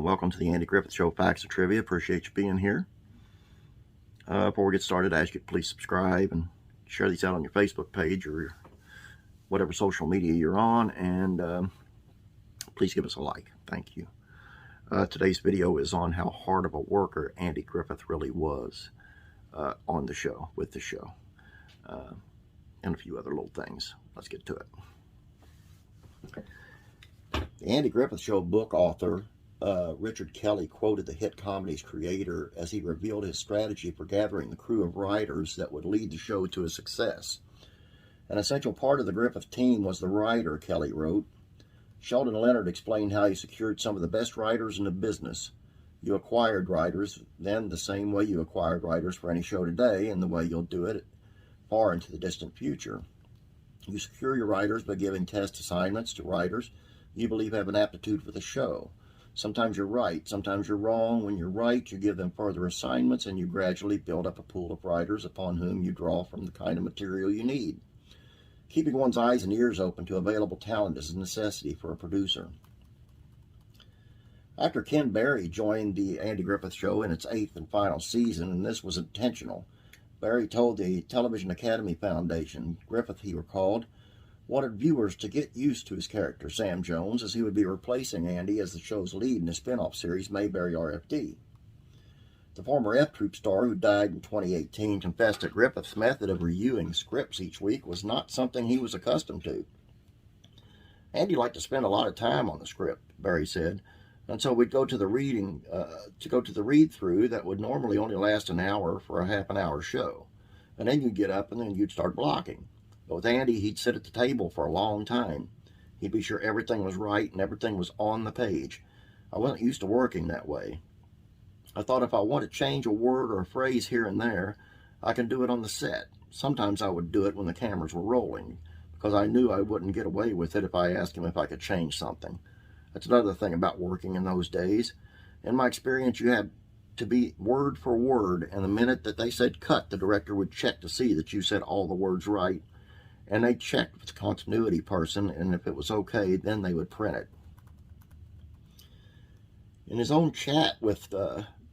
Welcome to the Andy Griffith Show, Facts and Trivia. Appreciate you being here. Before we get started, I ask you to please subscribe and share these out on your Facebook page or whatever social media you're on, and please give us a like. Thank you. Today's video is on how hard of a worker Andy Griffith really was on the show, with the show, and a few other little things. Let's get to it. The Andy Griffith Show book author Richard Kelly quoted the hit comedy's creator as he revealed his strategy for gathering the crew of writers that would lead the show to a success. An essential part of the Griffith team was the writer, Kelly wrote. Sheldon Leonard explained how he secured some of the best writers in the business. You acquired writers then the same way you acquired writers for any show today, and the way you'll do it far into the distant future. You secure your writers by giving test assignments to writers you believe have an aptitude for the show. Sometimes you're right, sometimes you're wrong. When you're right, you give them further assignments, and you gradually build up a pool of writers upon whom you draw from the kind of material you need. Keeping one's eyes and ears open to available talent is a necessity for a producer. Actor Ken Barry joined the Andy Griffith Show in its 8th and final season, and this was intentional. Barry told the Television Academy Foundation, Griffith, he recalled, wanted viewers to get used to his character, Sam Jones, as he would be replacing Andy as the show's lead in a spin-off series, Mayberry RFD. The former F Troop star, who died in 2018, confessed that Griffith's method of reviewing scripts each week was not something he was accustomed to. Andy liked to spend a lot of time on the script, Barry said, and so we'd go to the read-through that would normally only last an hour for a half-an-hour show, and then you'd get up and then you'd start blocking. But with Andy, he'd sit at the table for a long time. He'd be sure everything was right and everything was on the page. I wasn't used to working that way. I thought if I want to change a word or a phrase here and there, I can do it on the set. Sometimes I would do it when the cameras were rolling, because I knew I wouldn't get away with it if I asked him if I could change something. That's another thing about working in those days. In my experience, you had to be word for word, and the minute that they said cut, the director would check to see that you said all the words right. And they checked with the continuity person, and if it was okay, then they would print it. In his own chat with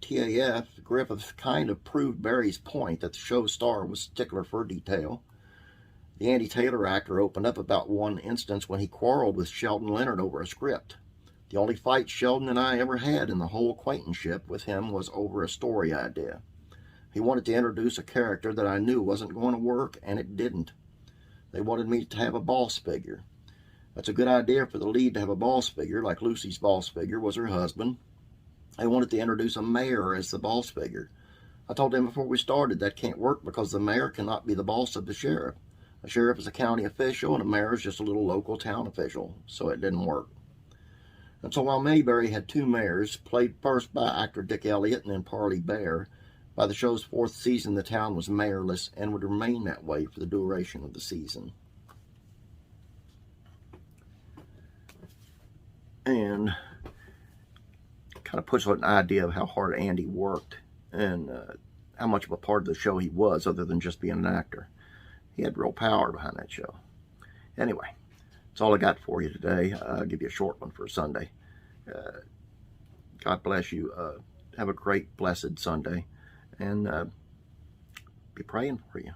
TAF, Griffith kind of proved Barry's point that the show's star was stickler for detail. The Andy Taylor actor opened up about one instance when he quarreled with Sheldon Leonard over a script. The only fight Sheldon and I ever had in the whole acquaintanceship with him was over a story idea. He wanted to introduce a character that I knew wasn't going to work, and it didn't. They wanted me to have a boss figure. That's a good idea for the lead to have a boss figure, like Lucy's boss figure was her husband. They wanted to introduce a mayor as the boss figure. I told them before we started that can't work because the mayor cannot be the boss of the sheriff. A sheriff is a county official and a mayor is just a little local town official, so it didn't work. And so while Mayberry had 2 mayors, played first by actor Dick Elliott and then Parley Bear, by the show's 4th season, the town was mayorless and would remain that way for the duration of the season. And kind of puts an idea of how hard Andy worked and how much of a part of the show he was, other than just being an actor. He had real power behind that show. Anyway, that's all I got for you today. I'll give you a short one for Sunday. God bless you. Have a great, blessed Sunday. And be praying for you.